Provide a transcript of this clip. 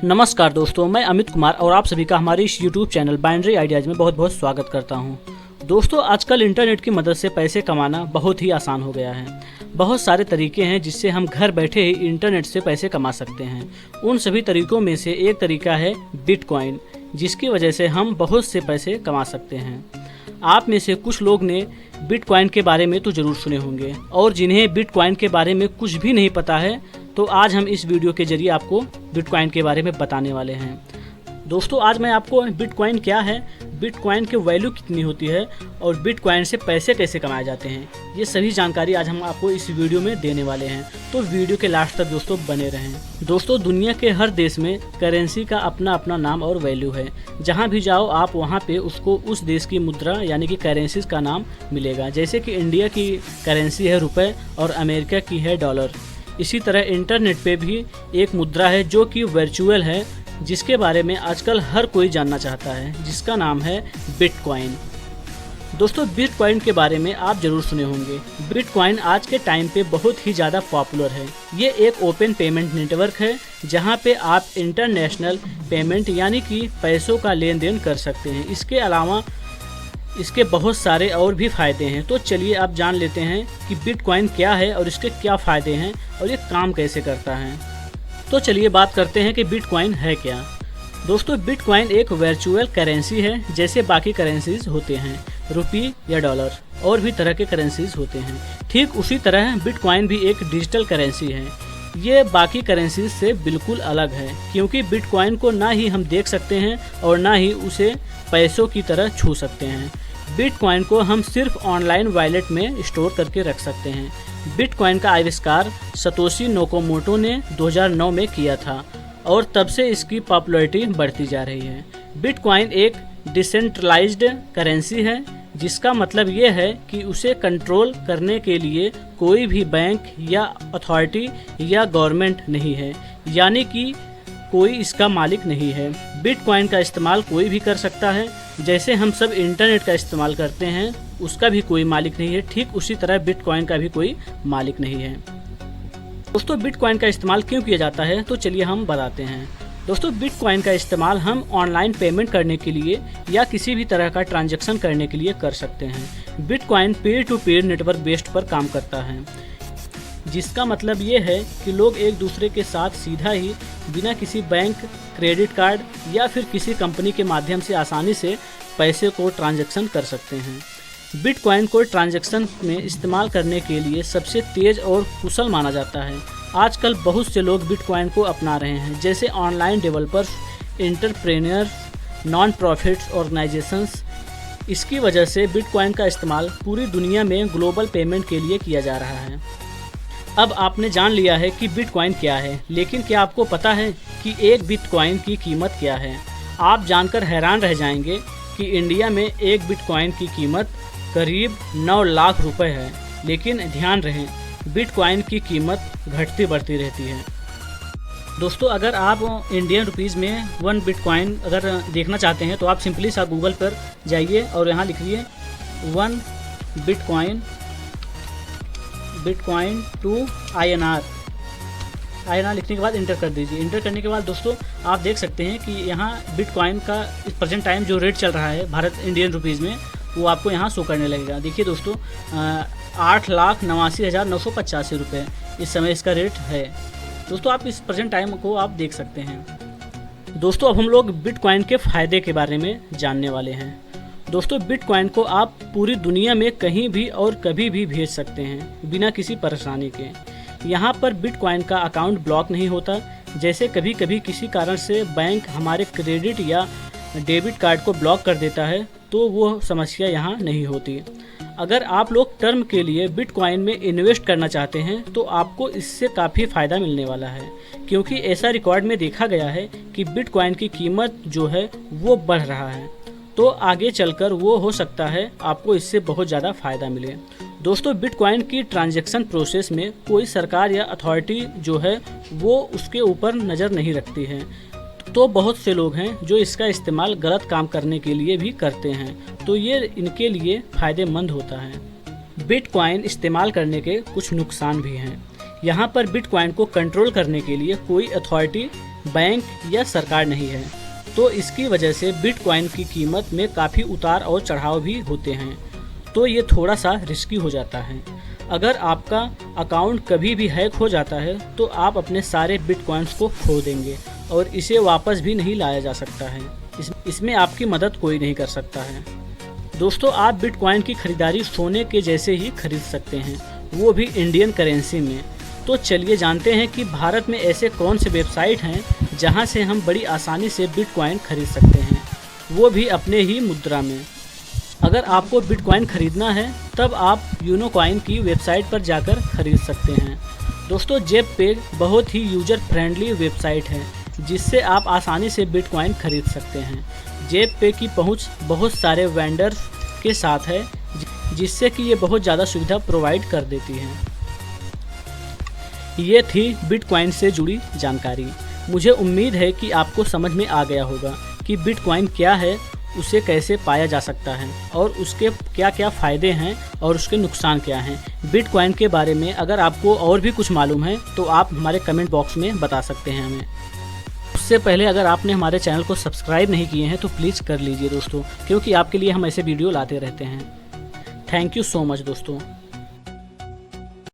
नमस्कार दोस्तों, मैं अमित कुमार और आप सभी का हमारे इस YouTube चैनल बाइनरी आइडियाज़ में बहुत बहुत स्वागत करता हूं। दोस्तों, आजकल इंटरनेट की मदद से पैसे कमाना बहुत ही आसान हो गया है। बहुत सारे तरीके हैं जिससे हम घर बैठे ही इंटरनेट से पैसे कमा सकते हैं। उन सभी तरीकों में से एक तरीका है बिटकॉइन, जिसकी वजह से हम बहुत से पैसे कमा सकते हैं। आप में से कुछ लोग ने बिटकॉइन के बारे में तो ज़रूर सुने होंगे, और जिन्हें बिटकॉइन के बारे में कुछ भी नहीं पता है तो आज हम इस वीडियो के जरिए आपको बिटकॉइन के बारे में बताने वाले हैं। दोस्तों, आज मैं आपको बिटकॉइन क्या है, बिटकॉइन की वैल्यू कितनी होती है और बिटकॉइन से पैसे कैसे कमाए जाते हैं, ये सभी जानकारी आज हम आपको इस वीडियो में देने वाले हैं। तो वीडियो के लास्ट तक दोस्तों बने रहें। दोस्तों, दुनिया के हर देश में करेंसी का अपना अपना नाम और वैल्यू है। जहाँ भी जाओ आप वहाँ पे उसको उस देश की मुद्रा यानी कि करेंसीज का नाम मिलेगा। जैसे कि इंडिया की करेंसी है रुपये और अमेरिका की है डॉलर। इसी तरह इंटरनेट पे भी एक मुद्रा है जो कि वर्चुअल है, जिसके बारे में आजकल हर कोई जानना चाहता है, जिसका नाम है बिटकॉइन। दोस्तों, बिटकॉइन के बारे में आप जरूर सुने होंगे। बिटकॉइन आज के टाइम पे बहुत ही ज़्यादा पॉपुलर है। ये एक ओपन पेमेंट नेटवर्क है जहाँ पे आप इंटरनेशनल पेमेंट यानी कि पैसों का लेन देन कर सकते हैं। इसके अलावा इसके बहुत सारे और भी फ़ायदे हैं। तो चलिए आप जान लेते हैं कि बिटकॉइन क्या है और इसके क्या फ़ायदे हैं और ये काम कैसे करता है। तो चलिए बात करते हैं कि बिटकॉइन है क्या। दोस्तों, बिटकॉइन एक वर्चुअल करेंसी है, जैसे बाकी करेंसीज होते हैं रुपये या डॉलर, और भी तरह के करेंसीज होते हैं। ठीक उसी तरह बिटकॉइन भी एक डिजिटल करेंसी है। ये बाकी करेंसीज से बिल्कुल अलग है, क्योंकि बिटकॉइन को ना ही हम देख सकते हैं और ना ही उसे पैसों की तरह छू सकते हैं। बिटकॉइन को हम सिर्फ ऑनलाइन वॉलेट में स्टोर करके रख सकते हैं। बिटकॉइन का आविष्कार सतोशी नाकामोटो ने 2009 में किया था और तब से इसकी पॉपुलैरिटी बढ़ती जा रही है। बिटकॉइन एक डिसेंट्रलाइज्ड करेंसी है, जिसका मतलब ये है कि उसे कंट्रोल करने के लिए कोई भी बैंक या अथॉरिटी या गवर्नमेंट नहीं है, यानी कि कोई इसका मालिक नहीं है। बिटकॉइन का इस्तेमाल कोई भी कर सकता है। जैसे हम सब इंटरनेट का इस्तेमाल करते हैं, उसका भी कोई मालिक नहीं है, ठीक उसी तरह बिटकॉइन का भी कोई मालिक नहीं है। दोस्तों, बिटकॉइन का इस्तेमाल क्यों किया जाता है, तो चलिए हम बताते हैं। दोस्तों, बिटकॉइन का इस्तेमाल हम ऑनलाइन पेमेंट करने के लिए या किसी भी तरह का ट्रांजैक्शन करने के लिए कर सकते हैं। Bitcoin peer to peer network based पर काम करता है, जिसका मतलब ये है कि लोग एक दूसरे के साथ सीधा ही बिना किसी बैंक, क्रेडिट कार्ड या फिर किसी कंपनी के माध्यम से आसानी से पैसे को ट्रांजैक्शन कर सकते हैं। बिटकॉइन को ट्रांजैक्शन में इस्तेमाल करने के लिए सबसे तेज़ और कुशल माना जाता है। आजकल बहुत से लोग बिटकॉइन को अपना रहे हैं, जैसे online developers, entrepreneur, non profit organisations. इसकी वजह से बिटकॉइन का इस्तेमाल पूरी दुनिया में ग्लोबल पेमेंट के लिए किया जा रहा है। अब आपने जान लिया है कि बिटकॉइन क्या है, लेकिन क्या आपको पता है कि एक बिटकॉइन की कीमत क्या है? आप जानकर हैरान रह जाएंगे कि इंडिया में एक बिटकॉइन की कीमत करीब 9 लाख रुपए है। लेकिन ध्यान रहे, बिटकॉइन की कीमत घटती बढ़ती रहती है। दोस्तों, अगर आप इंडियन रुपीज़ में 1 बिटकॉइन अगर देखना चाहते हैं तो आप सिंपली सा गूगल पर जाइए और यहाँ लिखिए 1 बिटकॉइन टू INR। लिखने के बाद इंटर कर दीजिए। इंटर करने के बाद दोस्तों आप देख सकते हैं कि यहाँ बिटकॉइन का इस प्रेजेंट टाइम जो रेट चल रहा है भारत इंडियन रुपीज़ में, वो आपको यहाँ शो करने लगेगा। देखिए दोस्तों, 8,89,985 रुपये इस समय इसका रेट है। दोस्तों, आप इस प्रेजेंट टाइम को आप देख सकते हैं। दोस्तों, अब हम लोग बिटकॉइन के फ़ायदे के बारे में जानने वाले हैं। दोस्तों, बिटकॉइन को आप पूरी दुनिया में कहीं भी और कभी भी भेज सकते हैं बिना किसी परेशानी के। यहाँ पर बिटकॉइन का अकाउंट ब्लॉक नहीं होता। जैसे कभी कभी किसी कारण से बैंक हमारे क्रेडिट या डेबिट कार्ड को ब्लॉक कर देता है, तो वो समस्या यहाँ नहीं होती। अगर आप लोग टर्म के लिए बिटकॉइन में इन्वेस्ट करना चाहते हैं तो आपको इससे काफ़ी फ़ायदा मिलने वाला है, क्योंकि ऐसा रिकॉर्ड में देखा गया है कि बिटकॉइन की कीमत जो है वो बढ़ रहा है। तो आगे चलकर वो हो सकता है आपको इससे बहुत ज़्यादा फ़ायदा मिले। दोस्तों, बिटकॉइन की ट्रांजैक्शन प्रोसेस में कोई सरकार या अथॉरिटी जो है वो उसके ऊपर नज़र नहीं रखती है। तो बहुत से लोग हैं जो इसका इस्तेमाल गलत काम करने के लिए भी करते हैं, तो ये इनके लिए फ़ायदेमंद होता है। बिटकॉइन इस्तेमाल करने के कुछ नुकसान भी हैं। यहाँ पर बिटकॉइन को कंट्रोल करने के लिए कोई अथॉरिटी बैंक या सरकार नहीं है। तो इसकी वजह से बिटकॉइन की कीमत में काफ़ी उतार और चढ़ाव भी होते हैं। तो ये थोड़ा सा रिस्की हो जाता है। अगर आपका अकाउंट कभी भी हैक हो जाता है तो आप अपने सारे बिटकॉइंस को खो देंगे और इसे वापस भी नहीं लाया जा सकता है। इसमें आपकी मदद कोई नहीं कर सकता है। दोस्तों, आप बिटकॉइन की खरीदारी सोने के जैसे ही खरीद सकते हैं, वो भी इंडियन करेंसी में। तो चलिए जानते हैं कि भारत में ऐसे कौन से वेबसाइट हैं जहां से हम बड़ी आसानी से बिटकॉइन खरीद सकते हैं, वो भी अपने ही मुद्रा में। अगर आपको बिटकॉइन खरीदना है तब आप यूनोकॉइन की वेबसाइट पर जाकर खरीद सकते हैं। दोस्तों, जेपे बहुत ही यूजर फ्रेंडली वेबसाइट है जिससे आप आसानी से बिटकॉइन खरीद सकते हैं। जेपे की पहुंच बहुत सारे वेंडर्स के साथ है जिससे कि ये बहुत ज़्यादा सुविधा प्रोवाइड कर देती है। ये थी बिटकॉइन से जुड़ी जानकारी। मुझे उम्मीद है कि आपको समझ में आ गया होगा कि बिटकॉइन क्या है, उसे कैसे पाया जा सकता है और उसके क्या क्या फ़ायदे हैं और उसके नुकसान क्या हैं। बिटकॉइन के बारे में अगर आपको और भी कुछ मालूम है तो आप हमारे कमेंट बॉक्स में बता सकते हैं हमें। उससे पहले अगर आपने हमारे चैनल को सब्सक्राइब नहीं किए हैं तो प्लीज़ कर लीजिए दोस्तों, क्योंकि आपके लिए हम ऐसे वीडियो लाते रहते हैं। थैंक यू सो मच दोस्तों।